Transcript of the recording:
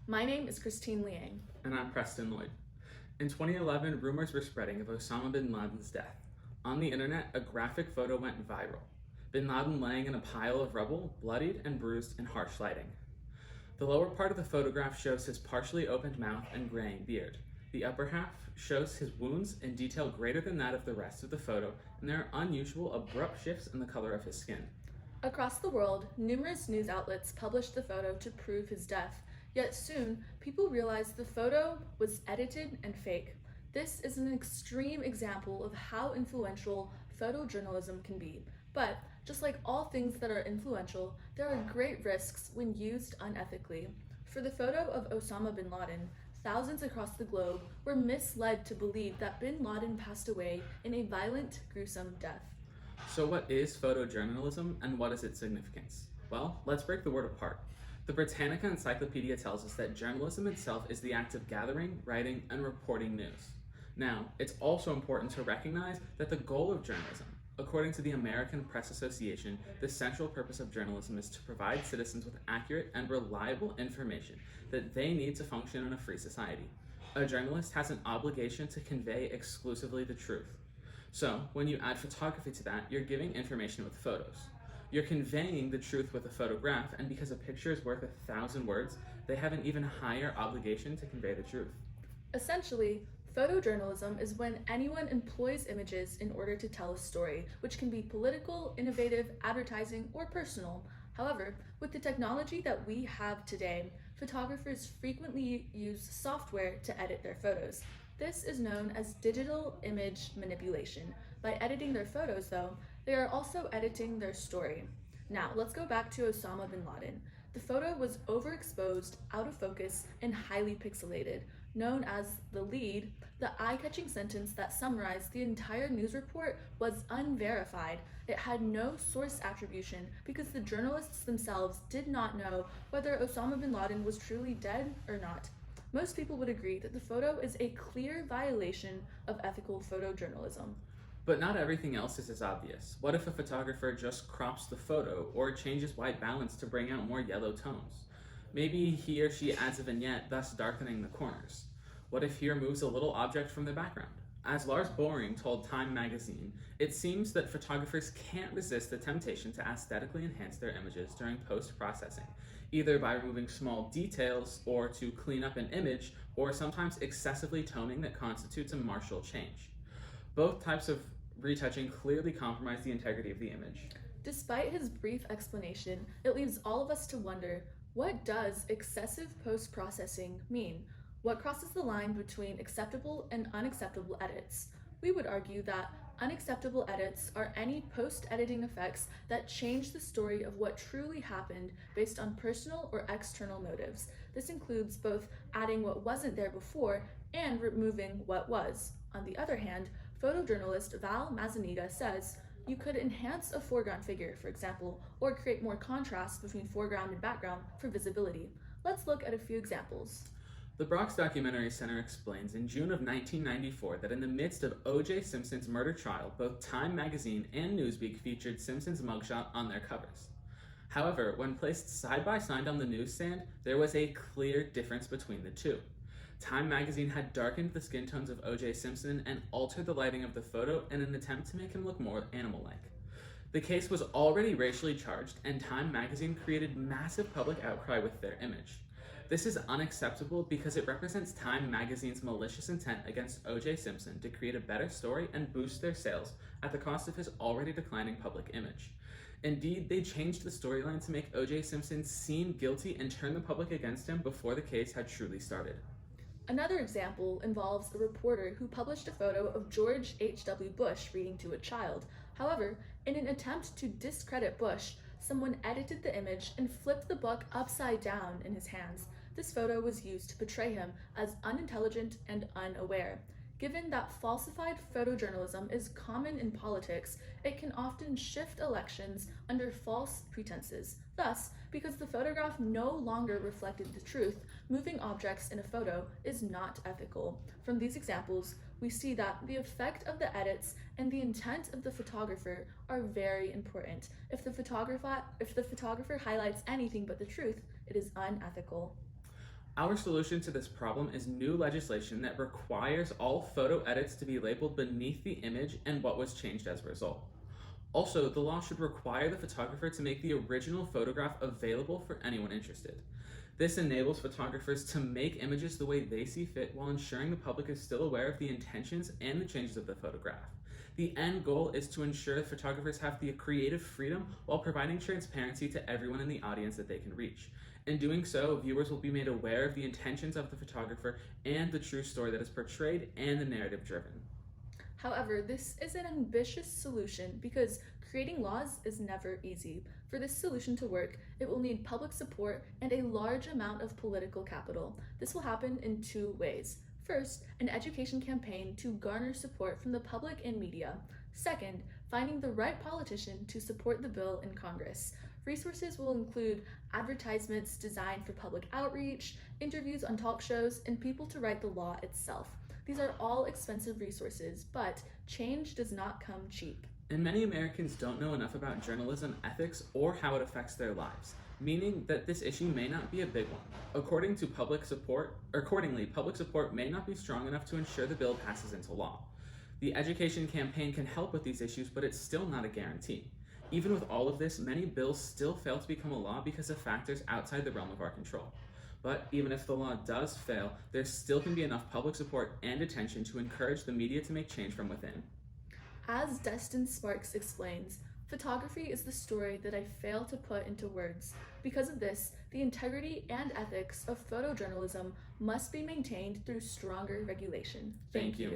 My name is Christine Liang. And I'm Preston Lloyd. In 2011, rumors were spreading of Osama bin Laden's death. On the internet, a graphic photo went viral. Bin Laden laying in a pile of rubble, bloodied and bruised in harsh lighting. The lower part of the photograph shows his partially opened mouth and graying beard. The upper half shows his wounds in detail greater than that of the rest of the photo, and there are unusual, abrupt shifts in the color of his skin. Across the world, numerous news outlets published the photo to prove his death, yet soon, people realized the photo was edited and fake. This is an extreme example of how influential photojournalism can be, but just like all things that are influential, there are great risks when used unethically. For the photo of Osama bin Laden, thousands across the globe were misled to believe that bin Laden passed away in a violent, gruesome death. So what is photojournalism and what is its significance? Well, let's break the word apart. The Britannica Encyclopedia tells us that journalism itself is the act of gathering, writing, and reporting news. Now, it's also important to recognize that the goal of journalism, according to the American Press Association, the central purpose of journalism is to provide citizens with accurate and reliable information that they need to function in a free society. A journalist has an obligation to convey exclusively the truth. So, when you add photography to that, you're giving information with photos. You're conveying the truth with a photograph, and because a picture is worth 1,000 words, they have an even higher obligation to convey the truth. Essentially, photojournalism is when anyone employs images in order to tell a story, which can be political, innovative, advertising, or personal. However, with the technology that we have today, photographers frequently use software to edit their photos. This is known as digital image manipulation. By editing their photos, though, they are also editing their story. Now, let's go back to Osama bin Laden. The photo was overexposed, out of focus, and highly pixelated. Known as the lead, the eye-catching sentence that summarized the entire news report was unverified. It had no source attribution because the journalists themselves did not know whether Osama bin Laden was truly dead or not. Most people would agree that the photo is a clear violation of ethical photojournalism. But not everything else is as obvious. What if a photographer just crops the photo or changes white balance to bring out more yellow tones? Maybe he or she adds a vignette, thus darkening the corners. What if he removes a little object from the background? As Lars Boring told Time magazine, it seems that photographers can't resist the temptation to aesthetically enhance their images during post-processing, either by removing small details or to clean up an image, or sometimes excessively toning that constitutes a martial change. Both types of retouching clearly compromise the integrity of the image. Despite his brief explanation, it leaves all of us to wonder, what does excessive post-processing mean? What crosses the line between acceptable and unacceptable edits? We would argue that unacceptable edits are any post-editing effects that change the story of what truly happened based on personal or external motives. This includes both adding what wasn't there before and removing what was. On the other hand, photojournalist Val Mazzaniga says, you could enhance a foreground figure, for example, or create more contrast between foreground and background for visibility. Let's look at a few examples. The Bronx Documentary Center explains in June of 1994 that in the midst of O.J. Simpson's murder trial, both Time magazine and Newsweek featured Simpson's mugshot on their covers. However, when placed side by side on the newsstand, there was a clear difference between the two. Time magazine had darkened the skin tones of O.J. Simpson and altered the lighting of the photo in an attempt to make him look more animal-like. The case was already racially charged, and Time magazine created massive public outcry with their image. This is unacceptable because it represents Time magazine's malicious intent against O.J. Simpson to create a better story and boost their sales at the cost of his already declining public image. Indeed, they changed the storyline to make O.J. Simpson seem guilty and turn the public against him before the case had truly started. Another example involves a reporter who published a photo of George H.W. Bush reading to a child. However, in an attempt to discredit Bush, someone edited the image and flipped the book upside down in his hands. This photo was used to portray him as unintelligent and unaware. Given that falsified photojournalism is common in politics, it can often shift elections under false pretenses. Thus, because the photograph no longer reflected the truth, moving objects in a photo is not ethical. From these examples, we see that the effect of the edits and the intent of the photographer are very important. If the photographer highlights anything but the truth, it is unethical. Our solution to this problem is new legislation that requires all photo edits to be labeled beneath the image and what was changed as a result. Also, the law should require the photographer to make the original photograph available for anyone interested. This enables photographers to make images the way they see fit while ensuring the public is still aware of the intentions and the changes of the photograph. The end goal is to ensure that photographers have the creative freedom while providing transparency to everyone in the audience that they can reach. In doing so, viewers will be made aware of the intentions of the photographer and the true story that is portrayed and the narrative driven. However, this is an ambitious solution because creating laws is never easy. For this solution to work, it will need public support and a large amount of political capital. This will happen in two ways. First, an education campaign to garner support from the public and media. Second, finding the right politician to support the bill in Congress. Resources will include advertisements designed for public outreach, interviews on talk shows, and people to write the law itself. These are all expensive resources, but change does not come cheap. And many Americans don't know enough about journalism ethics or how it affects their lives, meaning that this issue may not be a big one. Accordingly, public support may not be strong enough to ensure the bill passes into law. The education campaign can help with these issues, but it's still not a guarantee. Even with all of this, many bills still fail to become a law because of factors outside the realm of our control. But even if the law does fail, there still can be enough public support and attention to encourage the media to make change from within. As Destin Sparks explains, photography is the story that I fail to put into words. Because of this, the integrity and ethics of photojournalism must be maintained through stronger regulation. Thank you.